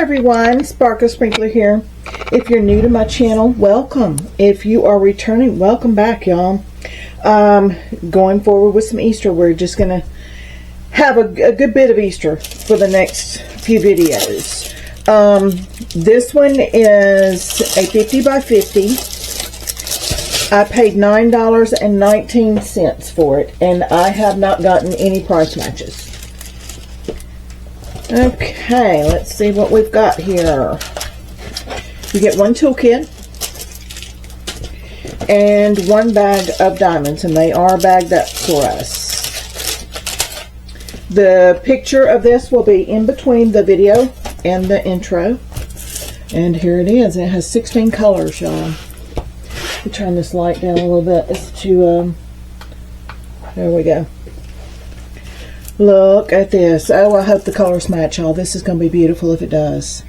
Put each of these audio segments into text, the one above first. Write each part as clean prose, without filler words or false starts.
everyone, Sparkle Sprinkler here. If you're new to my channel, welcome. If you are returning, welcome back, y'all. Going forward with some Easter, we're just gonna have a good bit of Easter for the next few videos. This one is a 50 by 50. I paid $9.19 for it, and I have not gotten any price matches. Okay, let's see what we've got here. You get one toolkit and one bag of diamonds, and they are bagged up for us. The picture of this will be in between the video and the intro. And here it is. It has 16 colors, y'all. Let me turn this light down a little bit. It's to, there we go. Look at this. Oh, I hope the colors match, y'all. This is going to be beautiful if it does.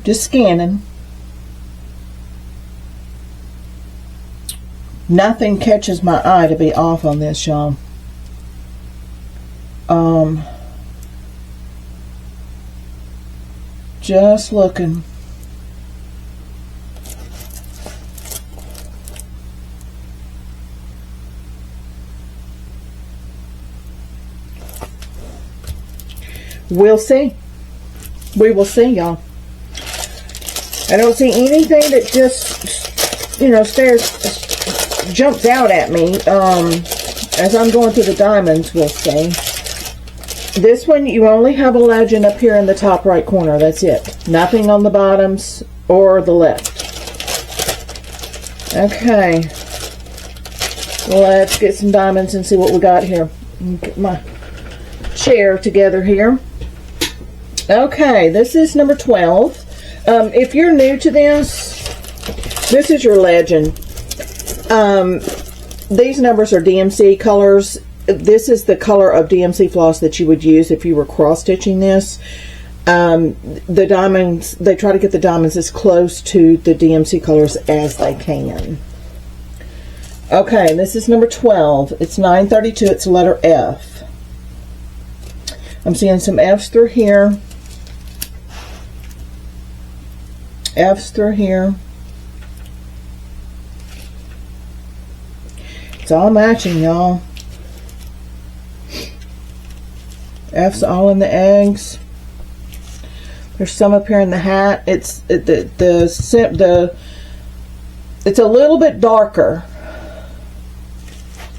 Just scanning. Nothing catches my eye to be off on this, y'all. Just looking. We'll see. We will see, y'all. I don't see anything that just, you know, jumps out at me. As I'm going through the diamonds, we'll see. This one, you only have a legend up here in the top right corner. That's it. Nothing on the bottoms or the left. Okay. Let's get some diamonds and see what we got here. Get my chair together here. Okay, this is number 12. If you're new to this is your legend. These numbers are DMC colors. This is the color of DMC floss that you would use if you were cross-stitching this. The diamonds, they try to get the diamonds as close to the DMC colors as they can. Okay, this is number 12. It's 932. It's letter F. I'm seeing some F's through here. F's through here. It's all matching, y'all. F's all in the eggs. There's some up here in the hat. It's it's a little bit darker,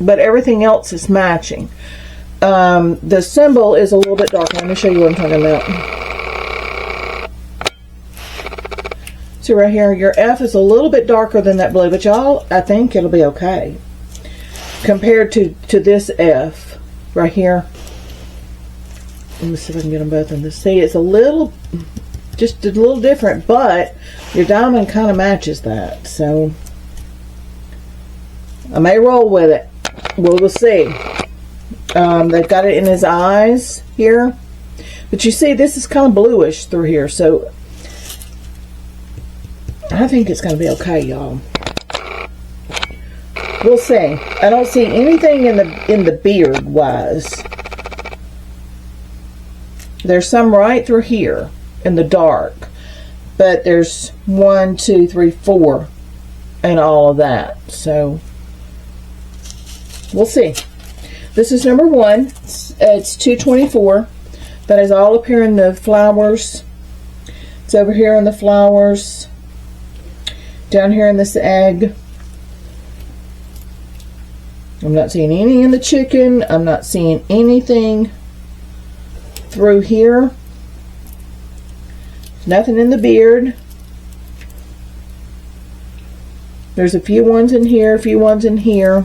but everything else is matching. The symbol is a little bit darker. Let me show you what I'm talking about. See right here, your F is a little bit darker than that blue, but y'all, I think it'll be okay compared to this F right here. Let me see if I can get them both in this. See, it's a little, just a little different, but your diamond kind of matches that. So I may roll with it. We'll see. They've got it in his eyes here, but you see, this is kind of bluish through here. So I think it's going to be okay, y'all. We'll see. I don't see anything in the beard wise. There's some right through here in the dark, but there's 1, 2, 3, 4 and all of that. So we'll see. This is number 1. It's 224. That is all up here in the flowers. It's over here in the flowers. Down here in this egg. I'm not seeing any in the chicken. I'm not seeing anything through here. Nothing in the beard. There's a few ones in here, a few ones in here.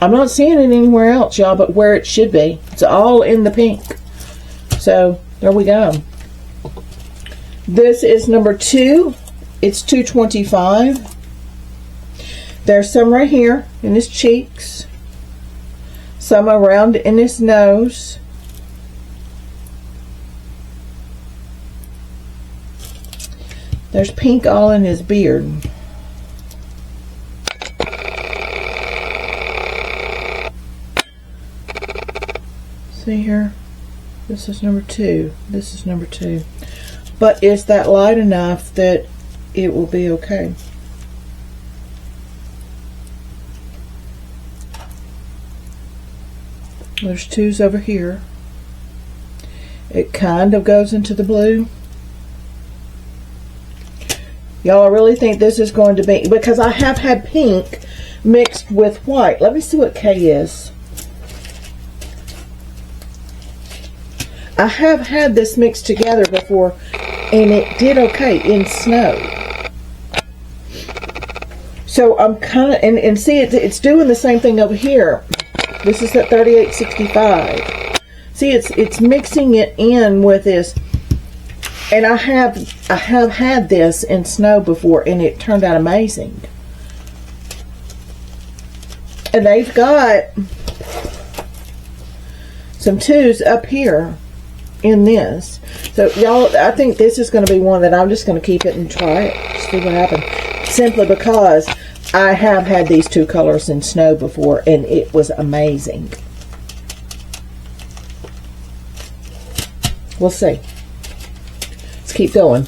I'm not seeing it anywhere else, y'all, but where it should be. It's all in the pink. So, there we go. This is number 2. It's 225. There's some right here in his cheeks. Some around in his nose. There's pink all in his beard. See here? This is number 2. This is number 2. But is that light enough that it will be okay? There's 2s over here. It kind of goes into the blue. Y'all, I really think this is going to be, because I have had pink mixed with white. Let me see what K is. I have had this mixed together before, and it did okay in snow. So I'm kind of, and see, it's doing the same thing over here. This is at 3865. See, it's mixing it in with this, and I have had this in snow before, and it turned out amazing. And they've got some 2s up here in this. So y'all, I think this is going to be one that I'm just going to keep it and try it, see what happens. Simply because I have had these 2 colors in snow before, and it was amazing. We'll see. Let's keep going.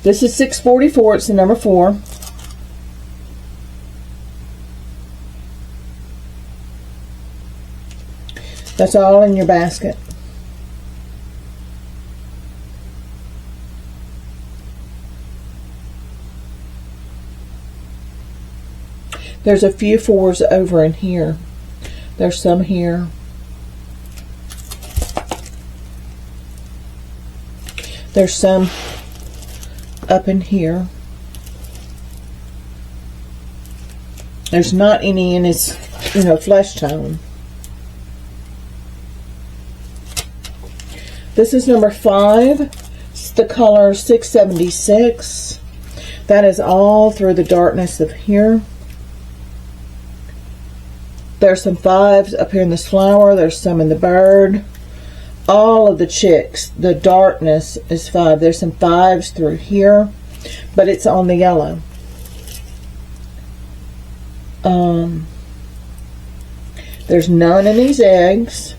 This is 644. It's the number 4. That's all in your basket. There's a few 4s over in here. There's some here. There's some up in here. There's not any in his, flesh tone. This is number 5. It's the color 676. That is all through the darkness of here. There's some 5s up here in this flower. There's some in the bird. All of the chicks, the darkness is 5. There's some 5s through here, but it's on the yellow. There's none in these eggs.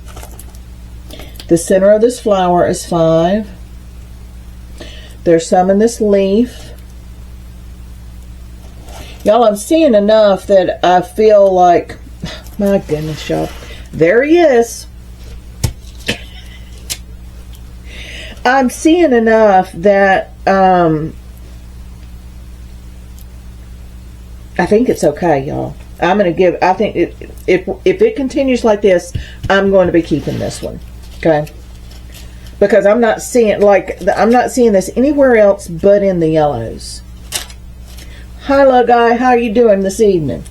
The center of this flower is 5. There's some in this leaf. Y'all, I'm seeing enough that I feel like, my goodness, y'all, there he is. I'm seeing enough that I think it's okay, y'all. I'm going to give, I think if it continues like this, I'm going to be keeping this one. Okay? Because I'm not seeing this anywhere else but in the yellows. Hi, little guy. How are you doing this evening?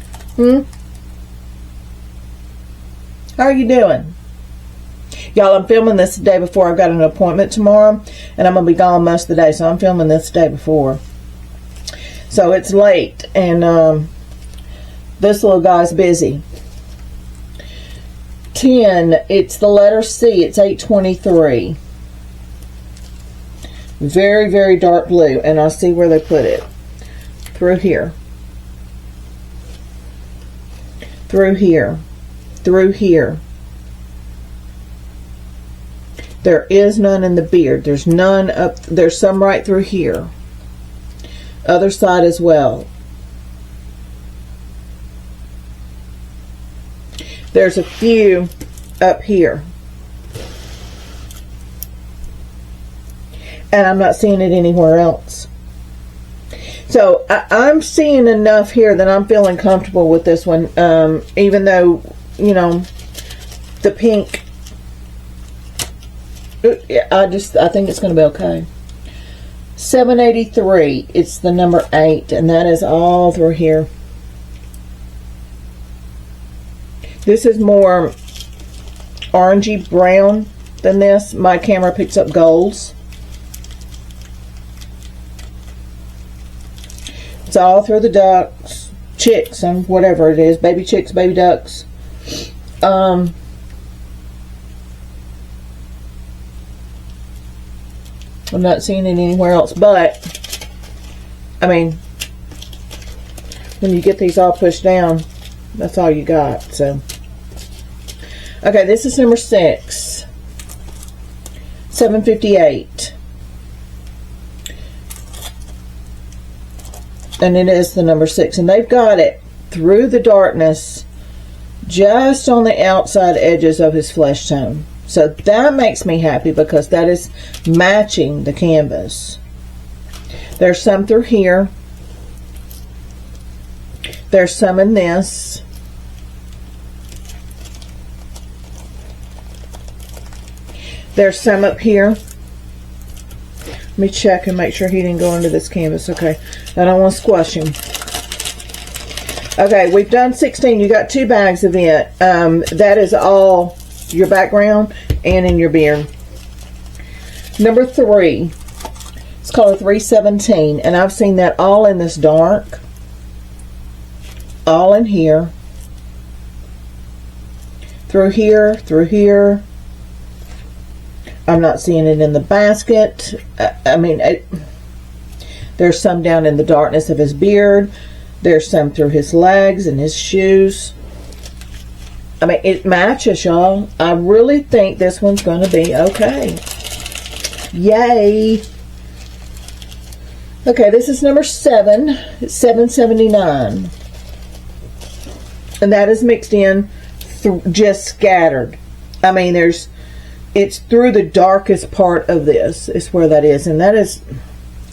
How are you doing? Y'all, I'm filming this the day before. I've got an appointment tomorrow, and I'm going to be gone most of the day, so I'm filming this the day before. So it's late, and this little guy's busy. 10, it's the letter C. It's 823. Very, very dark blue, and I'll see where they put it. Through here. Through here. Through here. There is none in the beard. There's none up. There's some right through here. Other side as well. There's a few up here. And I'm not seeing it anywhere else. So I'm seeing enough here that I'm feeling comfortable with this one. Even though, the pink, I think it's going to be okay. 783, it's the number 8, and that is all through here. This is more orangey brown than this. My camera picks up golds. It's all through the ducks, chicks, and whatever it is, baby chicks, baby ducks. I'm not seeing it anywhere else, but I mean, when you get these all pushed down, that's all you got. So okay, this is number 6. $7.58. And it is the number 6. And they've got it through the darkness just on the outside edges of his flesh tone. So that makes me happy because that is matching the canvas. There's some through here. There's some in this. There's some up here. Let me check and make sure he didn't go into this canvas. Okay, I don't want to squash him. Okay, we've done 16. You got 2 bags of it. That is all your background and in your beard. Number 3. It's called a 317, and I've seen that all in this dark. All in here. Through here, through here. I'm not seeing it in the basket. There's some down in the darkness of his beard. There's some through his legs and his shoes. I mean, it matches, y'all. I really think this one's going to be okay. Yay. Okay, this is number 7. It's $7.79. And that is mixed in, just scattered. I mean, it's through the darkest part of this is where that is. And that is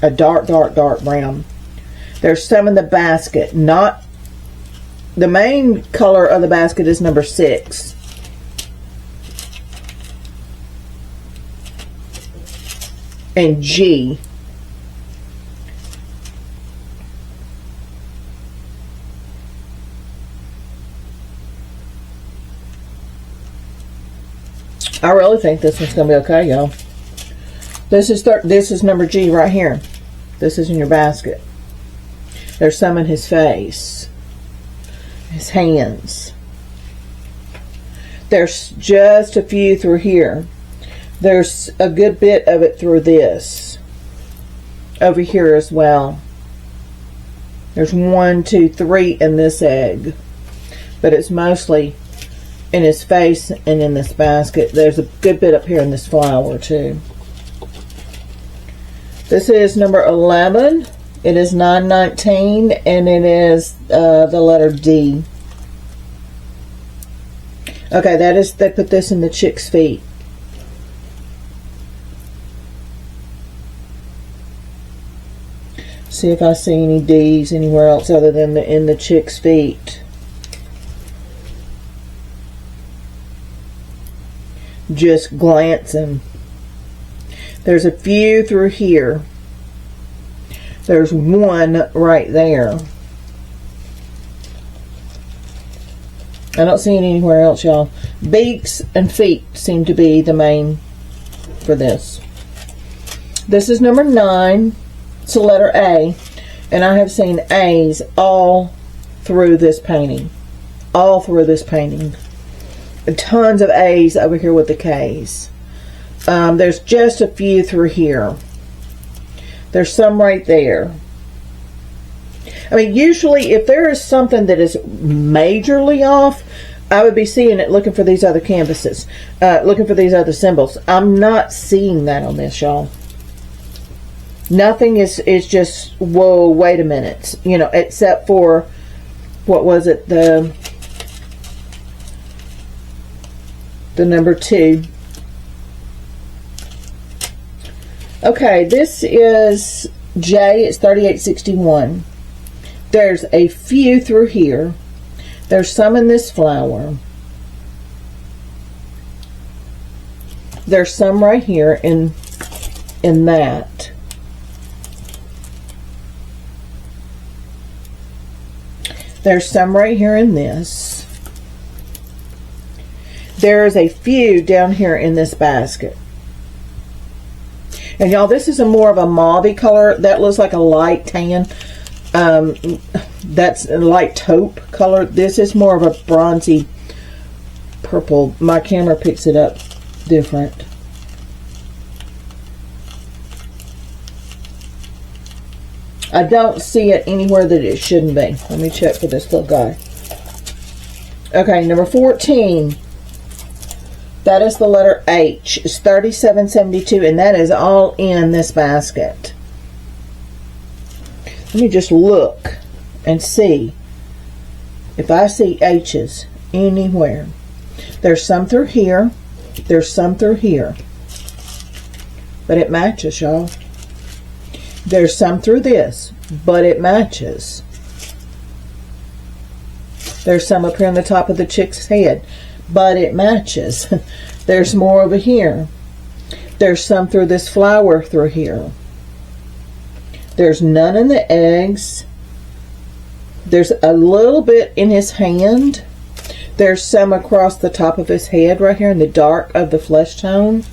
a dark, dark, dark brown. There's some in the basket. Not the main color of the basket is number 6. And G. I really think this one's going to be okay, y'all. This is number G right here. This is in your basket. There's some in his face. His hands. There's just a few through here. There's a good bit of it through this. Over here as well. There's 1, 2, 3 in this egg. But it's mostly in his face and in this basket. There's a good bit up here in this flower too. This is number 11. It is $9.19 and it is the letter D. Okay, they put this in the chick's feet. See if I see any D's anywhere else other than in the chick's feet. Just glancing. There's a few through here. There's 1 right there. I don't see it anywhere else, y'all. Beaks and feet seem to be the main for this. This is number 9. It's the letter A. And I have seen A's all through this painting. All through this painting. Tons of A's over here with the K's. There's just a few through here. There's some right there. I mean, usually if there is something that is majorly off, I would be seeing it looking for these other canvases, looking for these other symbols. I'm not seeing that on this, y'all. Nothing is just, whoa, wait a minute. You know, except for, what was it, the number 2. Okay, this is J. It's $38.61. There's a few through here. There's some in this flower. There's some right here in that. There's some right here in this. There's a few down here in this basket. And y'all, this is more of a mauve color. That looks like a light tan. That's a light taupe color. This is more of a bronzy purple. My camera picks it up different. I don't see it anywhere that it shouldn't be. Let me check for this little guy. Okay, number 14. That is the letter H. It's $37.72, and that is all in this basket. Let me just look and see if I see H's anywhere. There's some through here. There's some through here. But it matches, y'all. There's some through this, but it matches. There's some up here on the top of the chick's head, but it matches. There's more over here. There's some through this flower through here. There's none in the eggs. There's a little bit in his hand. There's some across the top of his head right here in the dark of the flesh tone.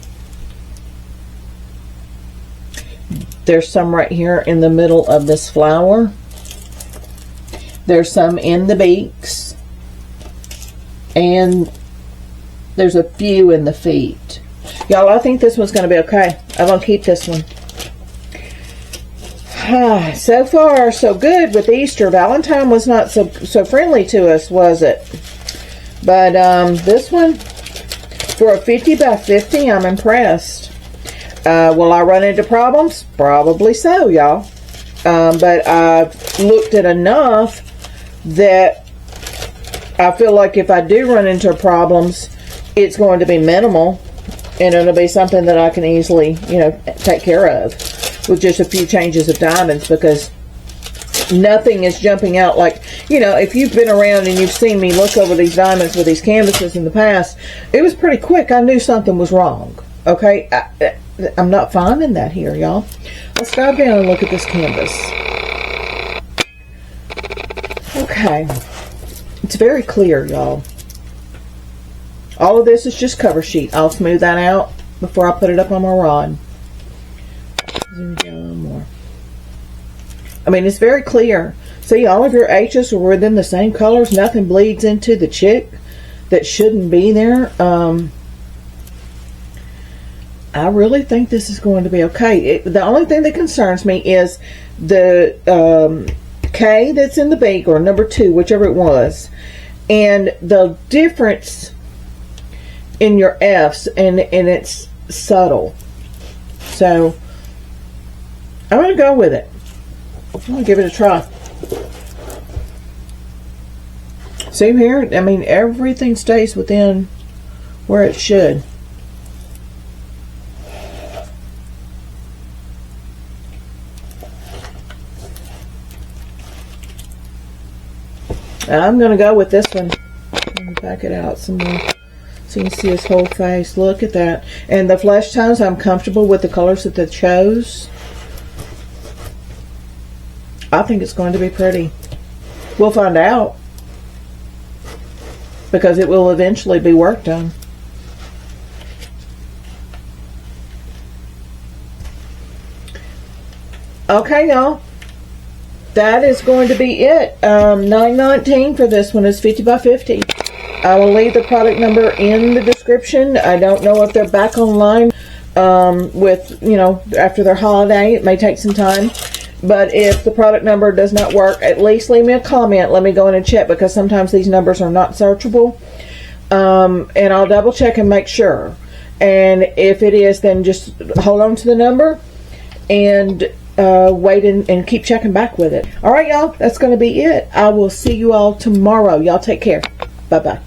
There's some right here in the middle of this flower. There's some in the beaks. And there's a few in the feet. Y'all, I think this one's going to be okay. I'm going to keep this one. So far, so good with Easter. Valentine was not so friendly to us, was it? But this one, for a 50 by 50, I'm impressed. Will I run into problems? Probably so, y'all. But I've looked at enough that I feel like if I do run into problems, it's going to be minimal, and it'll be something that I can easily, you know, take care of with just a few changes of diamonds, because nothing is jumping out like, you know, if you've been around and you've seen me look over these diamonds with these canvases in the past, it was pretty quick. I knew something was wrong. Okay, I'm not finding that here, y'all. Let's dive down and look at this canvas. Okay, it's very clear, y'all. All of this is just cover sheet. I'll smooth that out before I put it up on my rod. More. I mean, it's very clear. See, all of your H's are within the same colors. Nothing bleeds into the chick that shouldn't be there. I really think this is going to be okay. The only thing that concerns me is the K that's in the beak, or number 2, whichever it was, and the difference in your F's, and it's subtle. So I'm going to go with it. I'm going to give it a try. See here? I mean, everything stays within where it should. I'm going to go with this one. Let me back it out some more so you can see his whole face. Look at that. And the flesh tones, I'm comfortable with the colors that they chose. I think it's going to be pretty. We'll find out, because it will eventually be worked on. Okay, y'all. That is going to be it. $9.19 for this one. Is 50 by 50. I will leave the product number in the description. I don't know if they're back online with, you know, after their holiday. It may take some time. But if the product number does not work, at least leave me a comment. Let me go in and check, because sometimes these numbers are not searchable. And I'll double check and make sure. And if it is, then just hold on to the number and wait and keep checking back with it. All right, y'all. That's going to be it. I will see you all tomorrow. Y'all take care. Bye-bye.